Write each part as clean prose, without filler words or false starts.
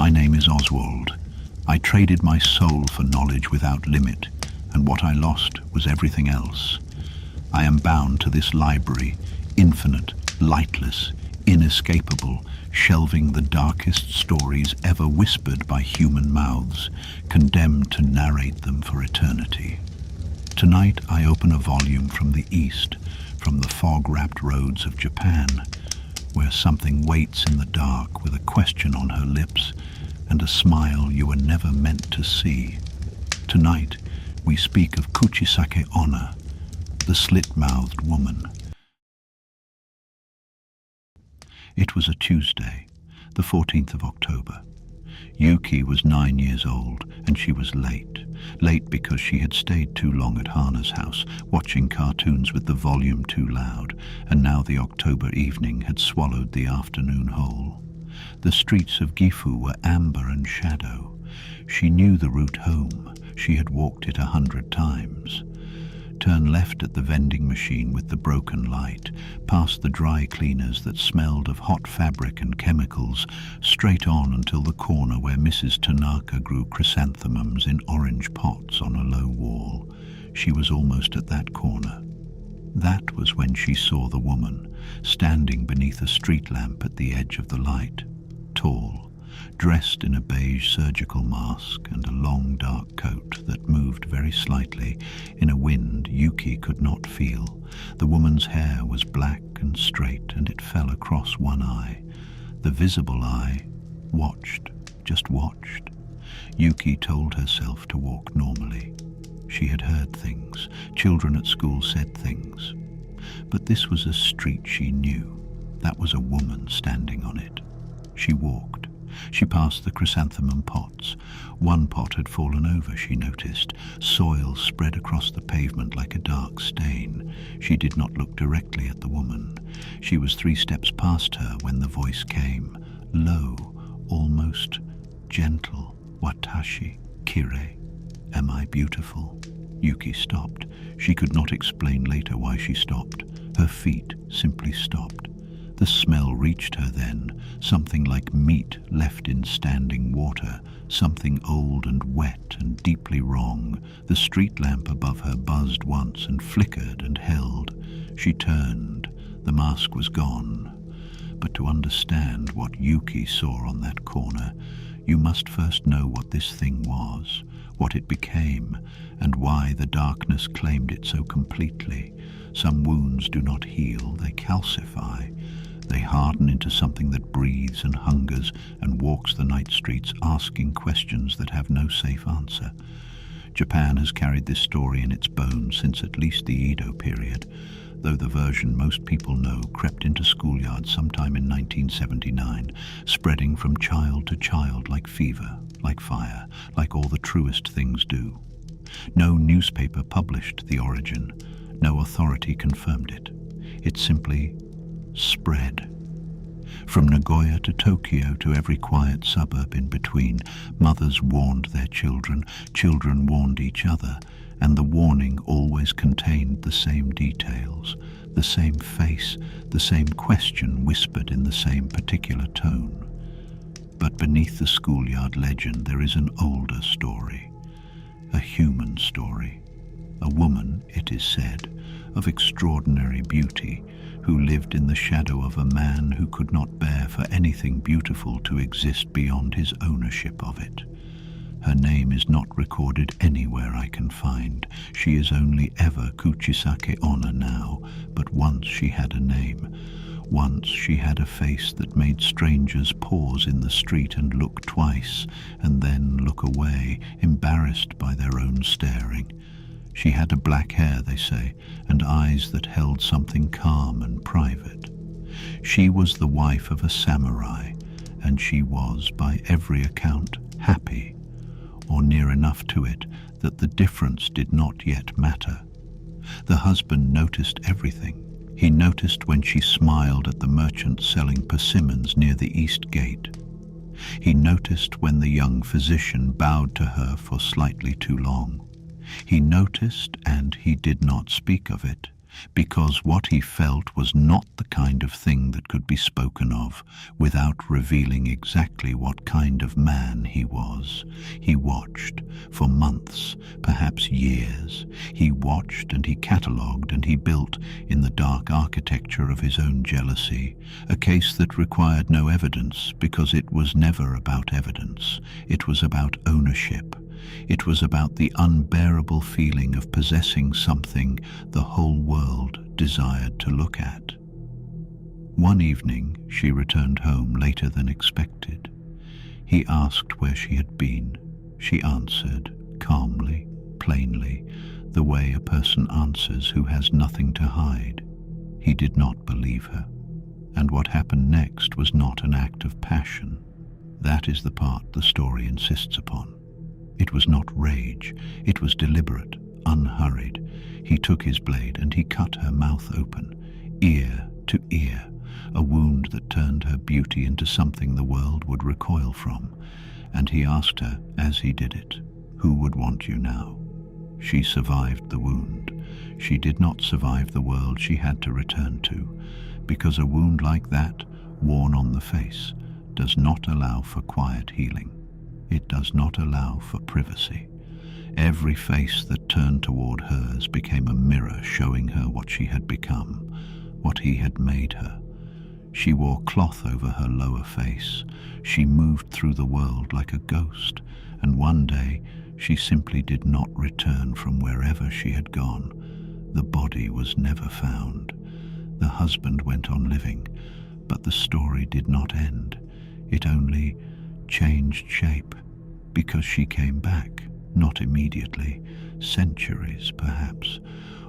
My name is Oswald. I traded my soul for knowledge without limit, and what I lost was everything else. I am bound to this library, infinite, lightless, inescapable, shelving the darkest stories ever whispered by human mouths, condemned to narrate them for eternity. Tonight I open a volume from the East, from the fog-wrapped roads of Japan, where something waits in the dark with a question on her lips and a smile you were never meant to see. Tonight we speak of Kuchisake-onna, the Slit-Mouthed Woman. It was a Tuesday, the 14th of October. Yuki was 9 years old, and she was late. Late because she had stayed too long at Hana's house, watching cartoons with the volume too loud, and now the October evening had swallowed the afternoon whole. The streets of Gifu were amber and shadow. She knew the route home. She had walked it 100 times. Turn left at the vending machine with the broken light, past the dry cleaners that smelled of hot fabric and chemicals, straight on until the corner where Mrs. Tanaka grew chrysanthemums in orange pots on a low wall. She was almost at that corner. That was when she saw the woman, standing beneath a street lamp at the edge of the light, tall, dressed in a beige surgical mask and a long dark coat that moved very slightly in a wind Yuki could not feel. The woman's hair was black and straight, and it fell across one eye. The visible eye watched, just watched. Yuki told herself to walk normally. She had heard things. Children at school said things. But this was a street she knew. That was a woman standing on it. She walked. She passed the chrysanthemum pots. One pot had fallen over, she noticed. Soil spread across the pavement like a dark stain. She did not look directly at the woman. She was 3 steps past her when the voice came, low, almost gentle. Watashi, Kire, am I beautiful? Yuki stopped. She could not explain later why she stopped. Her feet simply stopped. The smell reached her then, something like meat left in standing water, something old and wet and deeply wrong. The street lamp above her buzzed once and flickered and held. She turned. The mask was gone. But to understand what Yuki saw on that corner, you must first know what this thing was, what it became, and why the darkness claimed it so completely. Some wounds do not heal, they calcify. They harden into something that breathes and hungers and walks the night streets asking questions that have no safe answer. Japan has carried this story in its bones since at least the Edo period, though the version most people know crept into schoolyards sometime in 1979, spreading from child to child like fever, like fire, like all the truest things do. No newspaper published the origin. No authority confirmed it. It simply spread. From Nagoya to Tokyo to every quiet suburb in between, mothers warned their children, children warned each other, and the warning always contained the same details, the same face, the same question whispered in the same particular tone. But beneath the schoolyard legend there is an older story, a human story. A woman, it is said, of extraordinary beauty, who lived in the shadow of a man who could not bear for anything beautiful to exist beyond his ownership of it. Her name is not recorded anywhere I can find. She is only ever Kuchisake-onna now, but once she had a name. Once she had a face that made strangers pause in the street and look twice, and then look away, embarrassed by their own staring. She had a black hair, they say, and eyes that held something calm and private. She was the wife of a samurai, and she was, by every account, happy, or near enough to it that the difference did not yet matter. The husband noticed everything. He noticed when she smiled at the merchant selling persimmons near the east gate. He noticed when the young physician bowed to her for slightly too long. He noticed, and he did not speak of it. because what he felt was not the kind of thing that could be spoken of without revealing exactly what kind of man he was. He watched for months, perhaps years. He watched and he catalogued and he built in the dark architecture of his own jealousy, a case that required no evidence because it was never about evidence. It was about ownership. It was about the unbearable feeling of possessing something the whole world desired to look at. One evening, she returned home later than expected. He asked where she had been. She answered, calmly, plainly, the way a person answers who has nothing to hide. He did not believe her. And what happened next was not an act of passion. That is the part the story insists upon. It was not rage, it was deliberate, unhurried. He took his blade and he cut her mouth open, ear to ear, a wound that turned her beauty into something the world would recoil from. And he asked her, as he did it, who would want you now? She survived the wound. She did not survive the world she had to return to, because a wound like that, worn on the face, does not allow for quiet healing. It does not allow for privacy. Every face that turned toward hers became a mirror showing her what she had become, what he had made her. She wore cloth over her lower face. She moved through the world like a ghost, and one day she simply did not return from wherever she had gone. The body was never found. The husband went on living, but the story did not end. It only changed shape, because she came back, not immediately, centuries perhaps,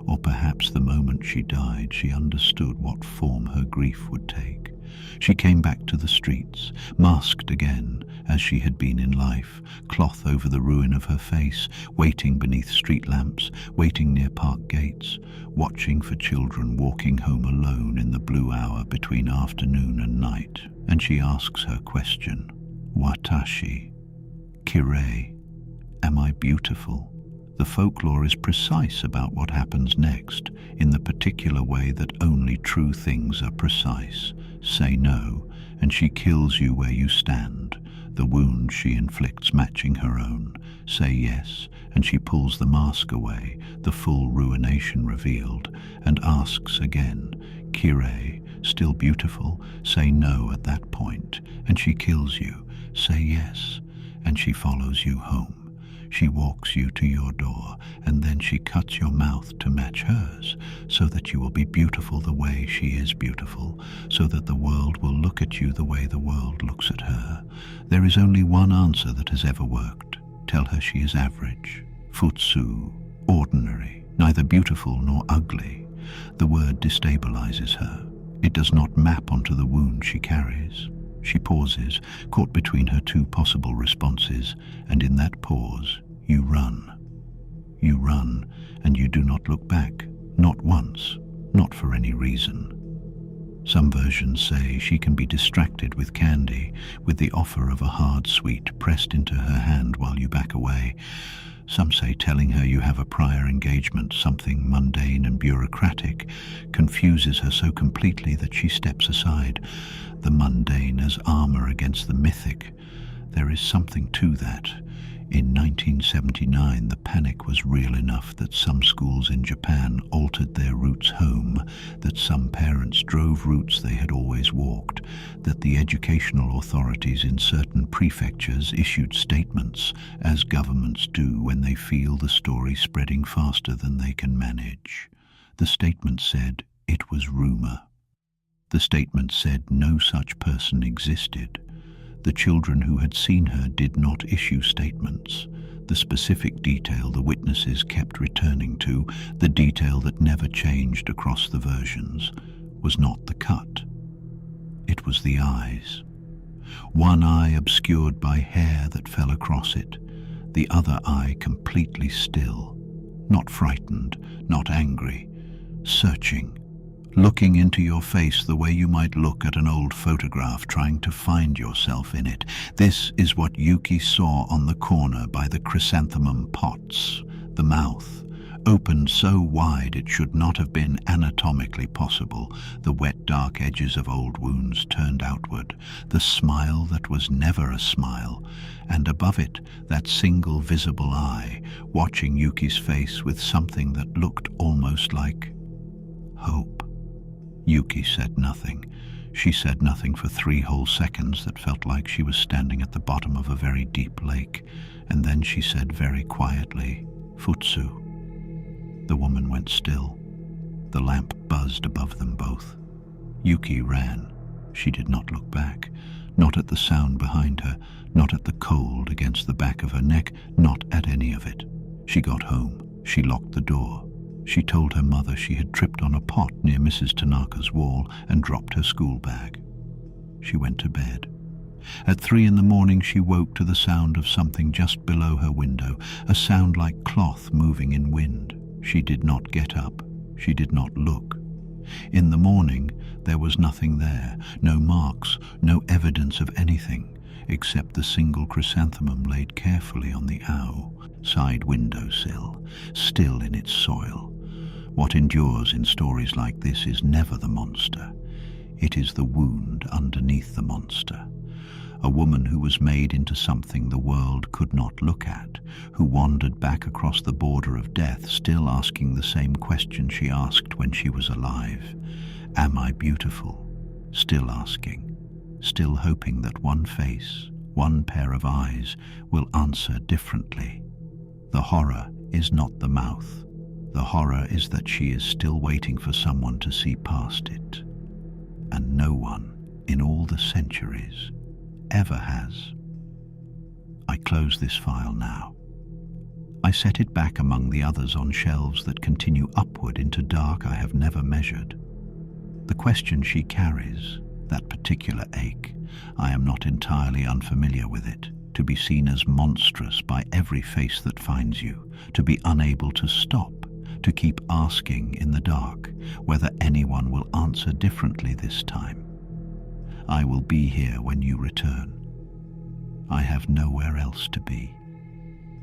or perhaps the moment she died she understood what form her grief would take. She came back to the streets, masked again, as she had been in life, cloth over the ruin of her face, waiting beneath street lamps, waiting near park gates, watching for children walking home alone in the blue hour between afternoon and night. And she asks her question, Watashi, Kirei, am I beautiful? The folklore is precise about what happens next, in the particular way that only true things are precise. Say no, and she kills you where you stand, the wound she inflicts matching her own. Say yes, and she pulls the mask away, the full ruination revealed, and asks again, Kirei, still beautiful? Say no at that point, and she kills you. Say yes, and she follows you home. She walks you to your door, and then she cuts your mouth to match hers, so that you will be beautiful the way she is beautiful, so that the world will look at you the way the world looks at her. There is only one answer that has ever worked. Tell her she is average, futsu, ordinary, neither beautiful nor ugly. The word destabilizes her. It does not map onto the wound she carries. She pauses, caught between her two possible responses, and in that pause, you run. You run, and you do not look back, not once, not for any reason. Some versions say she can be distracted with candy, with the offer of a hard sweet pressed into her hand while you back away. Some say telling her you have a prior engagement, something mundane and bureaucratic, confuses her so completely that she steps aside, the mundane as armor against the mythic. There is something to that. In 1979, the panic was real enough that some schools in Japan altered their routes home, that some parents drove routes they had always walked, that the educational authorities in certain prefectures issued statements, as governments do when they feel the story spreading faster than they can manage. The statement said it was rumor. The statement said no such person existed. The children who had seen her did not issue statements. The specific detail the witnesses kept returning to, the detail that never changed across the versions, was not the cut. It was the eyes. One eye obscured by hair that fell across it, the other eye completely still, not frightened, not angry, searching, looking into your face the way you might look at an old photograph, trying to find yourself in it. This is what Yuki saw on the corner by the chrysanthemum pots. The mouth, opened so wide it should not have been anatomically possible. The wet, dark edges of old wounds turned outward, the smile that was never a smile, and above it that single visible eye, watching Yuki's face with something that looked almost like hope. Yuki said nothing. She said nothing for 3 whole seconds that felt like she was standing at the bottom of a very deep lake, and then she said very quietly, "Futsu." The woman went still. The lamp buzzed above them both. Yuki ran. She did not look back, not at the sound behind her, not at the cold against the back of her neck, not at any of it. She got home. She locked the door. She told her mother she had tripped on a pot near Mrs. Tanaka's wall and dropped her school bag. She went to bed. At 3 in the morning she woke to the sound of something just below her window, a sound like cloth moving in wind. She did not get up. She did not look. In the morning there was nothing there, no marks, no evidence of anything, except the single chrysanthemum laid carefully on the side windowsill, still in its soil. What endures in stories like this is never the monster. It is the wound underneath the monster. A woman who was made into something the world could not look at, who wandered back across the border of death, still asking the same question she asked when she was alive. Am I beautiful? Still asking, still hoping that one face, one pair of eyes will answer differently. The horror is not the mouth. The horror is that she is still waiting for someone to see past it. And no one, in all the centuries, ever has. I close this file now. I set it back among the others on shelves that continue upward into dark I have never measured. The question she carries, that particular ache, I am not entirely unfamiliar with it. To be seen as monstrous by every face that finds you, to be unable to stop, to keep asking in the dark whether anyone will answer differently this time. I will be here when you return. I have nowhere else to be.